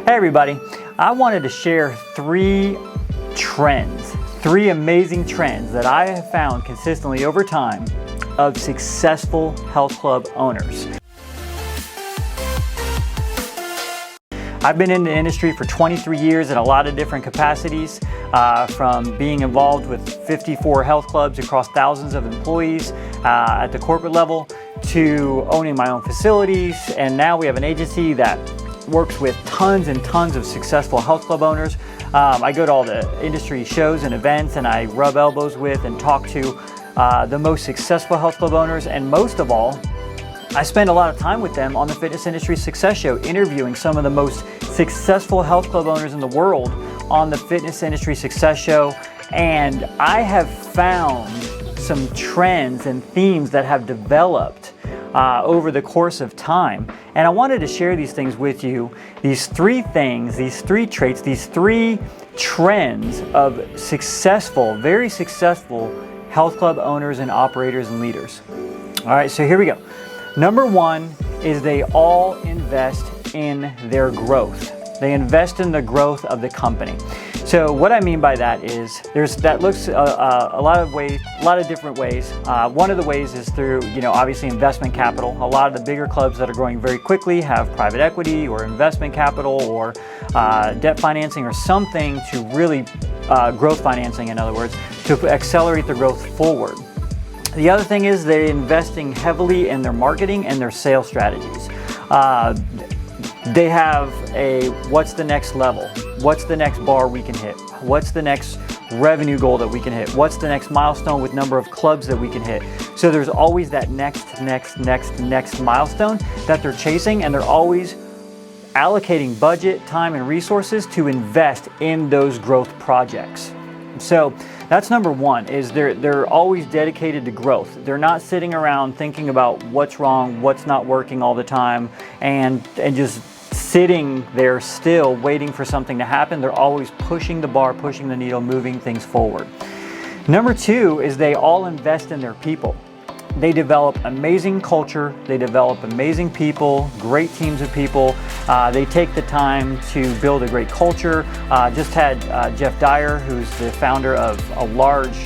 Hey everybody, I wanted to share three amazing trends that I have found consistently over time of successful health club owners. I've been in the industry for 23 years in a lot of different capacities, from being involved with 54 health clubs across thousands of employees at the corporate level, to owning my own facilities, and now we have an agency that works with tons and tons of successful health club owners. I go to all the industry shows and events, and I rub elbows with and talk to the most successful health club owners, and most of all, I spend a lot of time with them on the Fitness Industry Success Show, interviewing some of the most successful health club owners in the world on the Fitness Industry Success Show. And I have found some trends and themes that have developed over the course of time. And I wanted to share these things with you, these three things, these three traits, these three trends of successful, very successful health club owners and operators and leaders. All right, so here we go. Number one is they all invest in their growth. They invest in the growth of the company. So what I mean by that is that looks a lot of different ways. One of the ways is through, obviously investment capital. A lot of the bigger clubs that are growing very quickly have private equity or investment capital or debt financing or something to really, growth financing in other words, to accelerate the growth forward. The other thing is they're investing heavily in their marketing and their sales strategies. They have what's the next level? What's the next bar we can hit? What's the next revenue goal that we can hit? What's the next milestone with number of clubs that we can hit? So there's always that next milestone that they're chasing, and they're always allocating budget, time, and resources to invest in those growth projects. So that's number one, is they're always dedicated to growth. They're not sitting around thinking about what's wrong, what's not working all the time, and just sitting there still waiting for something to happen. They're always pushing the bar, pushing the needle, moving things forward. Number two is they all invest in their people. They develop amazing culture, they develop amazing people, great teams of people. They take the time to build a great culture. Just had Jeff Dyer, who's the founder of a large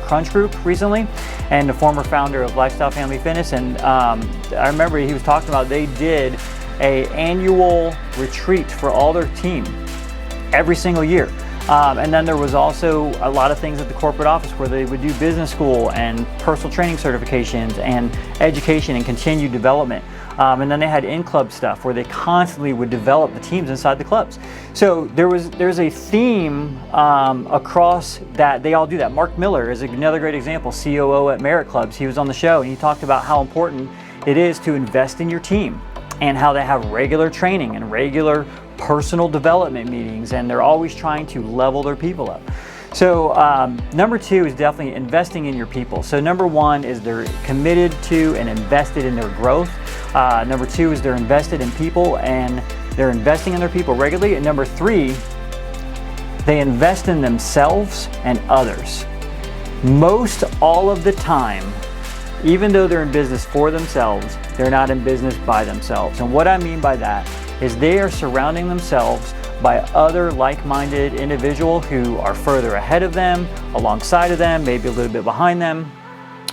Crunch Group recently, and the former founder of Lifestyle Family Fitness. And I remember he was talking about they did an annual retreat for all their team every single year. And then there was also a lot of things at the corporate office where they would do business school and personal training certifications and education and continued development. And then they had in-club stuff where they constantly would develop the teams inside the clubs. So there's a theme across that. They all do that. Mark Miller is another great example, COO at Merit Clubs. He was on the show and he talked about how important it is to invest in your team and how they have regular training and regular personal development meetings, and they're always trying to level their people up. So number two is definitely investing in your people. So number one is they're committed to and invested in their growth. Number two is they're invested in people and they're investing in their people regularly. And number three, they invest in themselves and others. Most all of the time, even though they're in business for themselves, they're not in business by themselves. And what I mean by that is they are surrounding themselves by other like-minded individuals who are further ahead of them, alongside of them, maybe a little bit behind them.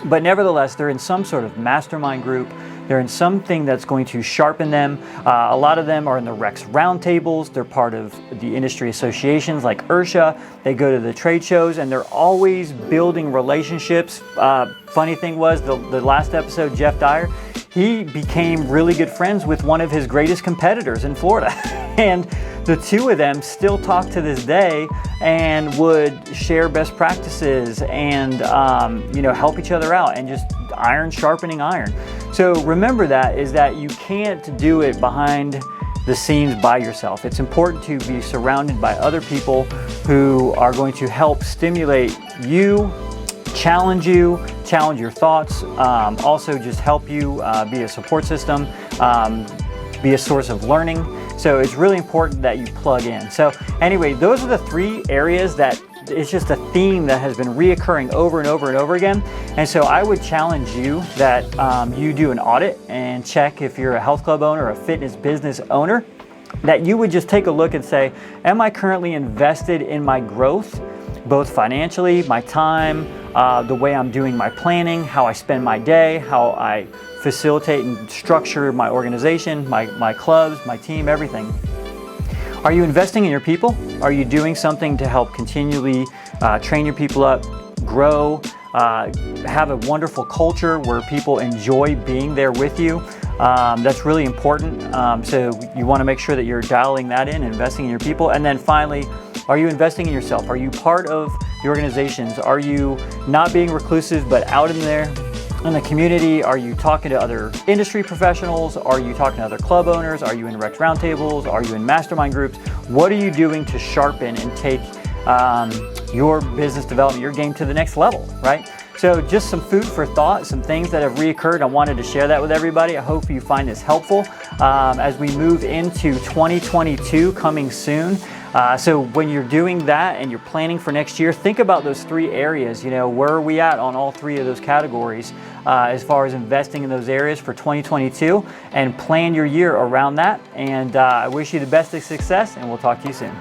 But nevertheless, they're in some sort of mastermind group. They're in something that's going to sharpen them. A lot of them are in the Rex roundtables. They're part of the industry associations like IRSHA. They go to the trade shows and they're always building relationships. Funny thing was, the last episode, Jeff Dyer, he became really good friends with one of his greatest competitors in Florida. And the two of them still talk to this day and would share best practices and help each other out, and just iron sharpening iron. So remember that you can't do it behind the scenes by yourself. It's important to be surrounded by other people who are going to help stimulate you, challenge your thoughts, also just help you be a support system, be a source of learning. So it's really important that you plug in. So anyway, those are the three areas that it's just a theme that has been reoccurring over and over and over again. And so I would challenge you that you do an audit and check if you're a health club owner or a fitness business owner, that you would just take a look and say, am I currently invested in my growth, both financially, my time, the way I'm doing my planning, how I spend my day, how I facilitate and structure my organization, my clubs, my team, everything. Are you investing in your people? Are you doing something to help continually train your people up, grow, have a wonderful culture where people enjoy being there with you? That's really important. So you want to make sure that you're dialing that in, investing in your people. And then finally, are you investing in yourself? Are you part of the organizations? Are you not being reclusive but out in there in the community? Are you talking to other industry professionals? Are you talking to other club owners? Are you in rec roundtables? Are you in mastermind groups? What are you doing to sharpen and take your business development, your game to the next level, right? So just some food for thought, some things that have reoccurred. I wanted to share that with everybody. I hope you find this helpful as we move into 2022 coming soon. So when you're doing that and you're planning for next year, think about those three areas. You know, where are we at on all three of those categories as far as investing in those areas for 2022, and plan your year around that. And I wish you the best of success, and we'll talk to you soon.